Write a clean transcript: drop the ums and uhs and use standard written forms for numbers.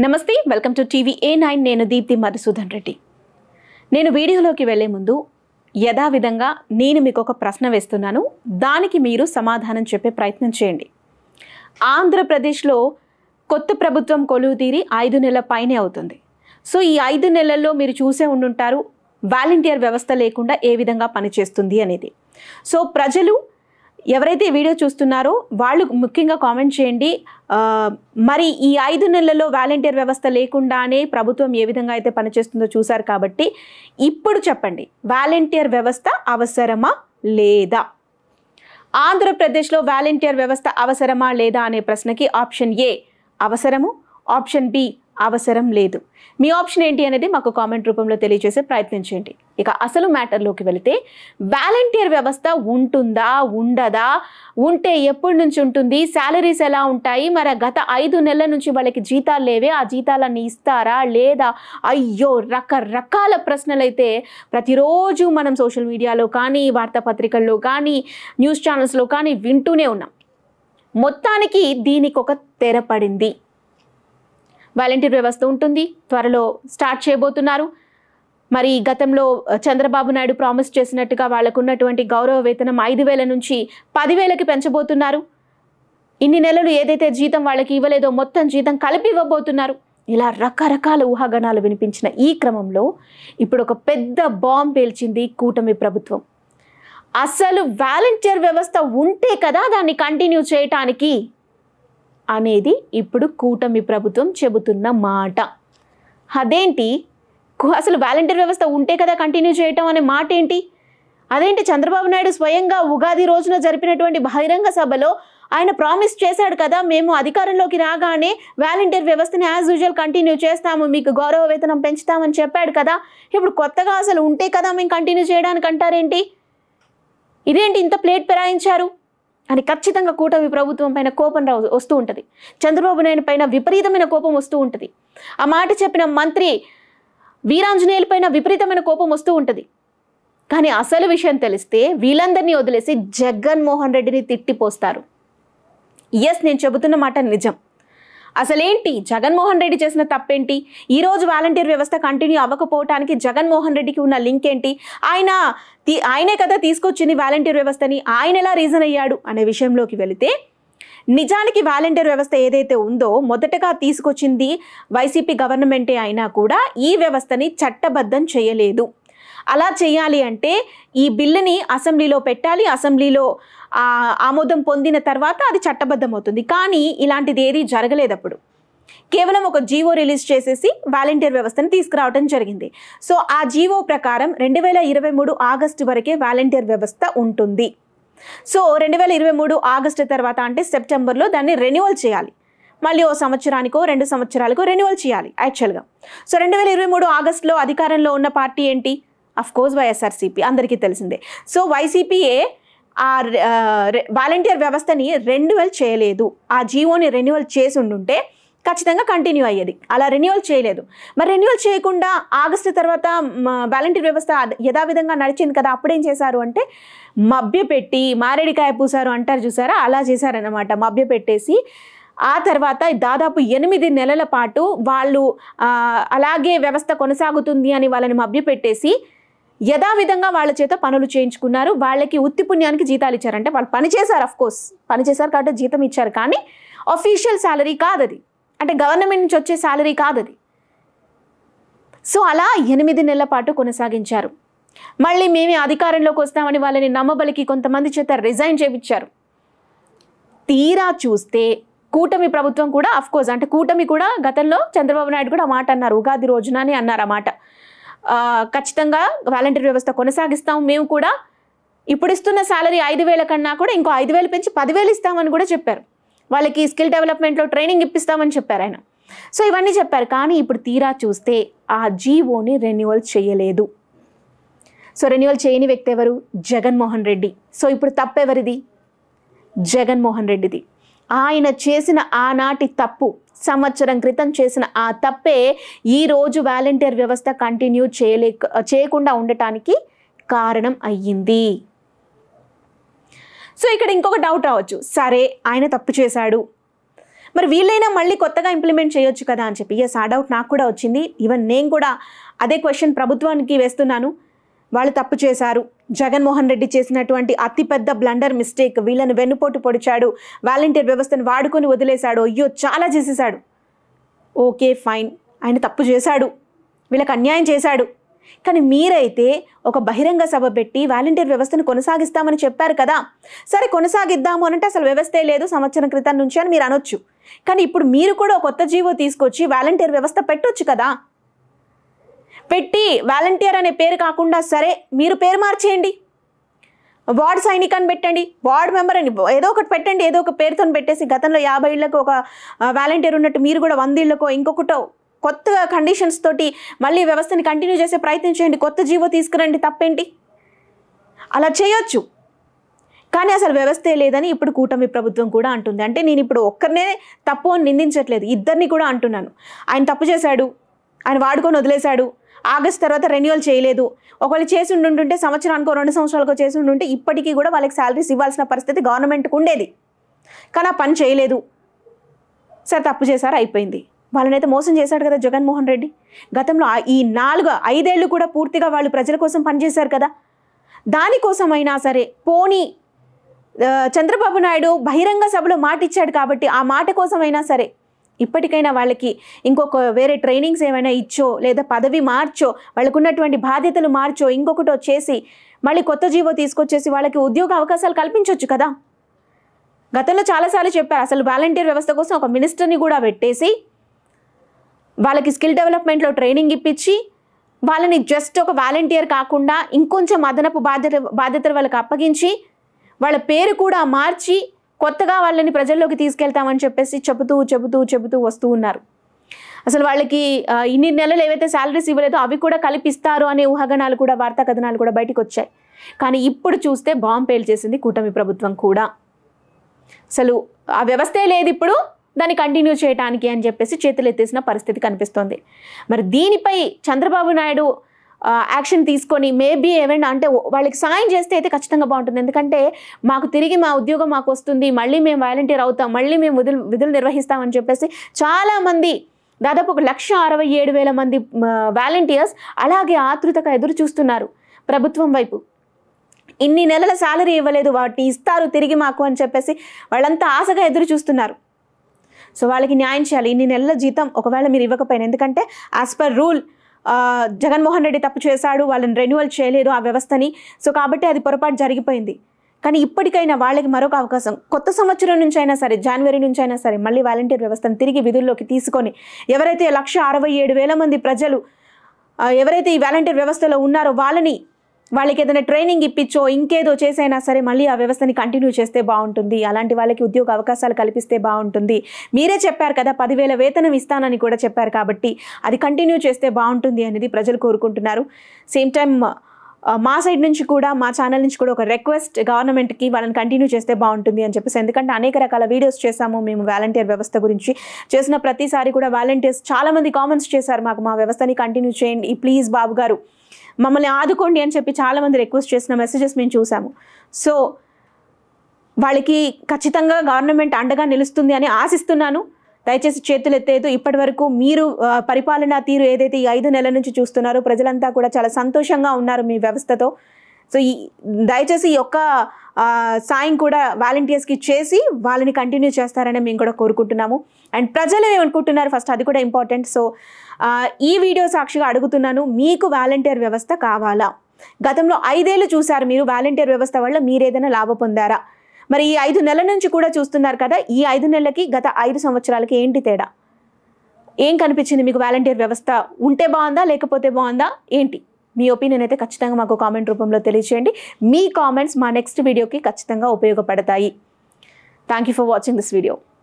నమస్తే, welcome to TV A9. నేను దీప్తి మధుసూదన్ రెడ్డి. నేను వీడియోలోకి వెళ్లే ముందు యథావిధంగా నేను మీకు ఒక ప్రశ్న వేస్తున్నాను. దానికి మీరు సమాధానం చెప్పే ప్రయత్నం చేయండి. ఆంధ్రప్రదేశ్లో కొత్త ప్రభుత్వం కొలువు తీరి 5 నెలల పైనే అవుతుంది. సో ఈ 5 నెలల్లో మీరు చూసే ఉండుంటారు వాలంటీర్ వ్యవస్థ లేకుండా ఏ విధంగా పనిచేస్తుంది అనేది. సో ప్రజలు ఎవరైతే వీడియో చూస్తున్నారో వాళ్ళు ముఖ్యంగా కామెంట్ చేయండి. మరి ఈ 5 నెలల్లో వాలంటీర్ వ్యవస్థ లేకుండానే ప్రభుత్వం ఏ విధంగా అయితే పనిచేస్తుందో చూశారు కాబట్టి ఇప్పుడు చెప్పండి, వాలంటీర్ వ్యవస్థ అవసరమా లేదా? ఆంధ్రప్రదేశ్లో వాలంటీర్ వ్యవస్థ అవసరమా లేదా అనే ప్రశ్నకి ఆప్షన్ ఏ అవసరము, ఆప్షన్ బి అవసరం లేదు. మీ ఆప్షన్ ఏంటి అనేది మాకు కామెంట్ రూపంలో తెలియజేసే ప్రయత్నించండి. ఇక అసలు మ్యాటర్లోకి వెళితే వాలంటీర్ వ్యవస్థ ఉంటుందా ఉండదా, ఉంటే ఎప్పటి నుంచి ఉంటుంది, శాలరీస్ ఎలా ఉంటాయి, మరి గత 5 నెలల నుంచి వాళ్ళకి జీతాలు లేవే, ఆ జీతాలన్నీ ఇస్తారా లేదా, అయ్యో రకరకాల ప్రశ్నలు అయితే ప్రతిరోజు మనం సోషల్ మీడియాలో కానీ వార్తాపత్రికల్లో కానీ న్యూస్ ఛానల్స్లో కానీ వింటూనే ఉన్నాం. మొత్తానికి దీనికి ఒక తెర పడింది. వాలంటీర్ వ్యవస్థ ఉంటుంది, త్వరలో స్టార్ట్ చేయబోతున్నారు. మరి గతంలో చంద్రబాబు నాయుడు ప్రామిస్ చేసినట్టుగా వాళ్ళకు ఉన్నటువంటి గౌరవ వేతనం 5,000 నుంచి 10,000కి పెంచబోతున్నారు. ఇన్ని నెలలు ఏదైతే జీతం వాళ్ళకి ఇవ్వలేదో మొత్తం జీతం కలిపి ఇవ్వబోతున్నారు. ఇలా రకరకాల ఊహాగానాలు వినిపించిన ఈ క్రమంలో ఇప్పుడు ఒక పెద్ద బాంబ్ పేల్చింది కూటమి ప్రభుత్వం. అసలు వాలంటీర్ వ్యవస్థ ఉంటే కదా దాన్ని కంటిన్యూ చేయటానికి అనేది ఇప్పుడు కూటమి ప్రభుత్వం చెబుతున్న మాట. అదేంటి, అసలు వాలంటీర్ వ్యవస్థ ఉంటే కదా కంటిన్యూ చేయటం అనే మాట ఏంటి? అదేంటి, చంద్రబాబు నాయుడు స్వయంగా ఉగాది రోజున జరిపినటువంటి బహిరంగ సభలో ఆయన ప్రామిస్ చేశాడు కదా, మేము అధికారంలోకి రాగానే వాలంటీర్ వ్యవస్థని యాజ్ యూజువల్ కంటిన్యూ చేస్తాము, మీకు గౌరవ వేతనం పెంచుతామని చెప్పాడు కదా. ఇప్పుడు కొత్తగా అసలు ఉంటే కదా మేము కంటిన్యూ చేయడానికి అంటారేంటి? ఇదేంటి ఇంత ప్లేట్ పెరాయించారు అని ఖచ్చితంగా కూటమి ప్రభుత్వం పైన కోపం వస్తూ ఉంటుంది. చంద్రబాబు నాయుడు పైన విపరీతమైన కోపం వస్తూ ఉంటుంది. ఆ మాట చెప్పిన మంత్రి వీరాంజనేయుల పైన విపరీతమైన కోపం వస్తూ ఉంటుంది. కానీ అసలు విషయం తెలిస్తే వీళ్ళందరినీ వదిలేసి జగన్మోహన్ రెడ్డిని తిట్టిపోస్తారు. ఎస్, నేను చెబుతున్న మాట నిజం. అసలేంటి, జగన్మోహన్ రెడ్డి చేసిన తప్పేంటి? ఈరోజు వాలంటీర్ వ్యవస్థ కంటిన్యూ అవ్వకపోవటానికి జగన్మోహన్ రెడ్డికి ఉన్న లింక్ ఏంటి? ఆయనే కదా తీసుకొచ్చింది వాలంటీర్ వ్యవస్థని, ఆయన ఎలా రీజన్ అయ్యాడు అనే విషయంలోకి వెళితే, నిజానికి వాలంటీర్ వ్యవస్థ ఏదైతే ఉందో మొదటగా తీసుకొచ్చింది వైసీపీ గవర్నమెంటే అయినా కూడా ఈ వ్యవస్థని చట్టబద్ధం చేయలేదు. అలా చేయాలి అంటే ఈ బిల్లుని అసెంబ్లీలో పెట్టాలి, అసెంబ్లీలో ఆమోదం పొందిన తర్వాత అది చట్టబద్ధం అవుతుంది. కానీ ఇలాంటిది ఏది జరగలేదు. అప్పుడు కేవలం ఒక జీవో రిలీజ్ చేసేసి వాలంటీర్ వ్యవస్థను తీసుకురావడం జరిగింది. సో ఆ జీవో ప్రకారం 2023 ఆగస్టు వరకే వాలంటీర్ వ్యవస్థ ఉంటుంది. సో 2023 ఆగస్టు తర్వాత అంటే సెప్టెంబర్లో దాన్ని రెన్యువల్ చేయాలి. మళ్ళీ ఓ సంవత్సరానికో 2 సంవత్సరాలకో రెన్యువల్ చేయాలి యాక్చువల్గా. సో 2023 ఆగస్టులో అధికారంలో ఉన్న పార్టీ ఏంటి? అఫ్కోర్స్ వైఎస్ఆర్సీపీ, అందరికీ తెలిసిందే. సో వైసీపీఏ ఆ వాలంటీర్ వ్యవస్థని రెన్యువల్ చేయలేదు. ఆ జీవోని రెన్యువల్ చేసి ఉండుంటే ఖచ్చితంగా కంటిన్యూ అయ్యేది. అలా రెన్యువల్ చేయలేదు. మరి రెన్యువల్ చేయకుండా ఆగస్టు తర్వాత వాలంటీర్ వ్యవస్థ యథావిధంగా నడిచింది కదా. అప్పుడేం చేశారు అంటే మభ్యపెట్టి మారేడికాయ పూసారు అంటారు చూసారా, అలా చేశారన్నమాట. మభ్యపెట్టేసి ఆ తర్వాత దాదాపు 8 నెలల పాటు వాళ్ళు అలాగే వ్యవస్థ కొనసాగుతుంది అని వాళ్ళని మభ్యపెట్టేసి యథావిధంగా వాళ్ళ చేత పనులు చేయించుకున్నారు. వాళ్ళకి ఉత్తి పుణ్యానికి జీతాలు ఇచ్చారంటే వాళ్ళు పనిచేశారు, అఫ్కోర్స్ పనిచేశారు కాబట్టి జీతం ఇచ్చారు. కానీ అఫీషియల్ శాలరీ కాదది, అంటే గవర్నమెంట్ నుంచి వచ్చే శాలరీ కాదది. సో అలా 8 నెలల పాటు కొనసాగించారు. మళ్ళీ మేమే అధికారంలోకి వస్తామని వాళ్ళని నమ్మబలికి కొంతమంది చేత రిజైన్ చేయించారు. తీరా చూస్తే కూటమి ప్రభుత్వం కూడా అఫ్కోర్స్, అంటే కూటమి కూడా గతంలో చంద్రబాబు నాయుడు కూడా ఆ మాట అన్నారు, ఉగాది రోజునని అన్నారు ఆ మాట. ఖచ్చితంగా వాలంటీర్ వ్యవస్థ కొనసాగిస్తాం, మేము కూడా ఇప్పుడు ఇస్తున్న శాలరీ 5,000 కన్నా కూడా ఇంకో 5,000 పెంచి 10,000 ఇస్తామని కూడా చెప్పారు. వాళ్ళకి స్కిల్ డెవలప్మెంట్లో ట్రైనింగ్ ఇప్పిస్తామని చెప్పారు ఆయన. సో ఇవన్నీ చెప్పారు. కానీ ఇప్పుడు తీరా చూస్తే ఆ జీవోని రెన్యువల్ చేయలేదు. సో రెన్యువల్ చేయని వ్యక్తి ఎవరు? జగన్మోహన్ రెడ్డి. సో ఇప్పుడు తప్పెవరిది? జగన్మోహన్ రెడ్డిది. ఆయన చేసిన ఆనాటి తప్పు, సంవత్సరం క్రితం చేసిన ఆ తప్పే ఈరోజు వాలంటీర్ వ్యవస్థ కంటిన్యూ చేయకుండా ఉండటానికి కారణం అయ్యింది. సో ఇక్కడ ఇంకొక డౌట్ రావచ్చు, సరే ఆయన తప్పు చేశాడు, మరి వీళ్ళైనా మళ్ళీ కొత్తగా ఇంప్లిమెంట్ చేయొచ్చు కదా అని చెప్పి. ఆ డౌట్ నాకు కూడా వచ్చింది. ఈవెన్ నేను కూడా అదే క్వశ్చన్ ప్రభుత్వానికి వేస్తున్నాను. వాళ్ళు తప్పు చేశారు. జగన్మోహన్ రెడ్డి చేసినటువంటి అతిపెద్ద బ్లండర్ మిస్టేక్. వీళ్ళని వెన్నుపోటు పొడిచాడు, వాలంటీర్ వ్యవస్థను వాడుకొని వదిలేశాడు, అయ్యో చాలా చేసేశాడు. ఓకే ఫైన్, ఆయన తప్పు చేశాడు, వీళ్ళకి అన్యాయం చేశాడు. కానీ మీరైతే ఒక బహిరంగ సభ పెట్టి వాలంటీర్ వ్యవస్థను కొనసాగిస్తామని చెప్పారు కదా. సరే కొనసాగిద్దాము అనంటే అసలు వ్యవస్థే లేదు సంవత్సరం క్రితం నుంచి అని మీరు అనొచ్చు. కానీ ఇప్పుడు మీరు కూడా కొత్త జీవో తీసుకొచ్చి వాలంటీర్ వ్యవస్థ పెట్టొచ్చు కదా. పెట్టి వాలంటీర్ అనే పేరు కాకుండా సరే మీరు పేరు మార్చేయండి, వార్డ్ సైనిక్ అని పెట్టండి, వార్డ్ మెంబర్ అని ఏదో ఒకటి పెట్టండి. ఏదో ఒక పేరుతో పెట్టేసి గతంలో 50 ఇళ్లకు ఒక వాలంటీర్ ఉన్నట్టు మీరు కూడా 100 ఇళ్లకో ఇంకొకటో కొత్త కండిషన్స్ తోటి మళ్ళీ వ్యవస్థని కంటిన్యూ చేసే ప్రయత్నం చేయండి. కొత్త జీవో తీసుకురండి, తప్పేంటి? అలా చేయొచ్చు. కానీ అసలు వ్యవస్థే లేదని ఇప్పుడు కూటమి ప్రభుత్వం కూడా అంటుంది. అంటే నేను ఇప్పుడు ఒక్కరినే తప్పు అని నిందించట్లేదు, ఇద్దరిని కూడా అంటున్నాను. ఆయన తప్పు చేశాడు, ఆయన వాడుకొని వదిలేశాడు, ఆగస్ట్ తర్వాత రెన్యువల్ చేయలేదు. ఒకవేళ చేసి ఉంటుంటే సంవత్సరానికో 2 సంవత్సరాలకో చేసి ఉంటుంటే ఇప్పటికీ కూడా వాళ్ళకి శాలరీస్ ఇవ్వాల్సిన పరిస్థితి గవర్నమెంట్కి ఉండేది. కానీ ఆ పని చేయలేదు. సరే తప్పు చేశారు, అయిపోయింది. వాళ్ళనైతే మోసం చేశాడు కదా జగన్మోహన్ రెడ్డి. గతంలో ఈ 4-5 ఏళ్ళు కూడా పూర్తిగా వాళ్ళు ప్రజల కోసం పనిచేశారు కదా. దానికోసమైనా సరే పోనీ చంద్రబాబు నాయుడు బహిరంగ సభలో మాట ఇచ్చాడు కాబట్టి ఆ మాట కోసమైనా సరే ఇప్పటికైనా వాళ్ళకి ఇంకొక వేరే ట్రైనింగ్స్ ఏమైనా ఇచ్చో లేదా పదవి మార్చో వాళ్ళకు ఉన్నటువంటి బాధ్యతలు మార్చో ఇంకొకటో చేసి మళ్ళీ కొత్త జీవో తీసుకొచ్చేసి వాళ్ళకి ఉద్యోగ అవకాశాలు కల్పించవచ్చు కదా. గతంలో చాలాసార్లు చెప్పారు అసలు వాలంటీర్ వ్యవస్థ కోసం ఒక మినిస్టర్ని కూడా పెట్టేసి వాళ్ళకి స్కిల్ డెవలప్మెంట్లో ట్రైనింగ్ ఇప్పించి వాళ్ళని జస్ట్ ఒక వాలంటీర్ కాకుండా ఇంకొంచెం అదనపు బాధ్యతలు వాళ్ళకి అప్పగించి వాళ్ళ పేరు కూడా మార్చి కొత్తగా వాళ్ళని ప్రజల్లోకి తీసుకెళ్తామని చెప్పేసి చెబుతూ వస్తూ ఉన్నారు. అసలు వాళ్ళకి ఇన్ని నెలలు ఏవైతే శాలరీస్ ఇవ్వలేదో అవి కూడా కల్పిస్తారు అనే ఊహాగానాలు కూడా వార్తా కథనాలు కూడా బయటకు వచ్చాయి. కానీ ఇప్పుడు చూస్తే బాంబు పేల్చేసింది కూటమి ప్రభుత్వం కూడా. అసలు ఆ వ్యవస్థే లేదు ఇప్పుడు దాన్ని కంటిన్యూ చేయడానికి అని చెప్పేసి చేతులు ఎత్తేసిన పరిస్థితి కనిపిస్తోంది. మరి దీనిపై చంద్రబాబు నాయుడు యాక్షన్ తీసుకొని మేబీ ఏమైనా అంటే వాళ్ళకి సాయం చేస్తే అయితే ఖచ్చితంగా బాగుంటుంది. ఎందుకంటే మాకు తిరిగి మా ఉద్యోగం మాకు వస్తుంది, మళ్ళీ మేము వాలంటీర్ అవుతాం, మళ్ళీ మేము విధులు నిర్వహిస్తామని చెప్పేసి చాలామంది దాదాపు 1,67,000 మంది వాలంటీర్స్ అలాగే ఆతృతగా ఎదురు చూస్తున్నారు ప్రభుత్వం వైపు. ఇన్ని నెలల శాలరీ ఇవ్వలేదు, వాటిని ఇస్తారు తిరిగి మాకు అని చెప్పేసి వాళ్ళంతా ఆశగా ఎదురు చూస్తున్నారు. సో వాళ్ళకి న్యాయం చేయాలి. ఇన్ని నెలల జీతం ఒకవేళ మీరు ఇవ్వకపోయినా, ఎందుకంటే as per rule Jaganmohan Reddy తప్పు చేశాడు, వాళ్ళని రెన్యువల్ చేయలేదు ఆ వ్యవస్థని. సో కాబట్టి అది పొరపాటు జరిగిపోయింది. కానీ ఇప్పటికైనా వాళ్ళకి మరొక అవకాశం, కొత్త సంవత్సరం నుంచి అయినా సరే, జనవరి నుంచి అయినా సరే మళ్ళీ వాలంటీర్ వ్యవస్థను తిరిగి విధుల్లోకి తీసుకొని ఎవరైతే 1,67,000 మంది ప్రజలు ఎవరైతే ఈ వాలంటీర్ వ్యవస్థలో ఉన్నారో వాళ్ళకి ఏదైనా ట్రైనింగ్ ఇప్పించో ఇంకేదో చేసైనా సరే మళ్ళీ ఆ వ్యవస్థని కంటిన్యూ చేస్తే బాగుంటుంది. అలాంటి వాళ్ళకి ఉద్యోగ అవకాశాలు కల్పిస్తే బాగుంటుంది. మీరే చెప్పారు కదా 10,000 వేతనం ఇస్తానని కూడా చెప్పారు, కాబట్టి అది కంటిన్యూ చేస్తే బాగుంటుంది అనేది ప్రజలు కోరుకుంటున్నారు. సేమ్ టైం మా సైడ్ నుంచి కూడా, మా ఛానల్ నుంచి కూడా ఒక రిక్వెస్ట్ గవర్నమెంట్కి, వాళ్ళని కంటిన్యూ చేస్తే బాగుంటుంది అని చెప్పేసి. ఎందుకంటే అనేక రకాల వీడియోస్ చేశాము మేము వాలంటీర్ వ్యవస్థ గురించి. చేసిన ప్రతిసారి కూడా వాలంటీర్స్ చాలామంది కామెంట్స్ చేశారు, మాకు మా వ్యవస్థని కంటిన్యూ చేయండి ప్లీజ్ బాబు గారు, మమ్మల్ని ఆదుకోండి అని చెప్పి చాలామంది రిక్వెస్ట్ చేసిన మెసేజెస్ మేము చూసాము. సో వాళ్ళకి ఖచ్చితంగా గవర్నమెంట్ అండగా నిలుస్తుంది అని ఆశిస్తున్నాను. దయచేసి చేతులు ఎత్తేదు. ఇప్పటి వరకు మీరు పరిపాలనా తీరు ఏదైతే ఈ 5 నెలల నుంచి చూస్తున్నారో ప్రజలంతా కూడా చాలా సంతోషంగా ఉన్నారు మీ వ్యవస్థతో. సో దయచేసి ఈ యొక్క సాయం కూడా వాలంటీర్స్కి చేసి వాళ్ళని కంటిన్యూ చేస్తారని మేము కూడా కోరుకుంటున్నాము. అండ్ ప్రజలు ఏమనుకుంటున్నారు ఫస్ట్, అది కూడా ఇంపార్టెంట్. సో ఈ వీడియో సాక్షిగా అడుగుతున్నాను, మీకు వాలంటీర్ వ్యవస్థ కావాలా? గతంలో 5 ఏళ్ళు చూశారు మీరు, వాలంటీర్ వ్యవస్థ వల్ల మీరు ఏదైనా లాభం పొందారా? మరి ఈ 5 నెలల నుంచి కూడా చూస్తున్నారు కదా, ఈ 5 నెలలకి గత 5 సంవత్సరాలకి ఏంటి తేడా? ఏం కనిపించింది మీకు? వాలంటీర్ వ్యవస్థ ఉంటే బాగుందా లేకపోతే బాగుందా ఏంటి? మీ ఒపీనియన్ అయితే ఖచ్చితంగా మాకు కామెంట్ రూపంలో తెలియజేయండి. మీ కామెంట్స్ మా నెక్స్ట్ వీడియోకి ఖచ్చితంగా ఉపయోగపడతాయి. Thank you for watching this video.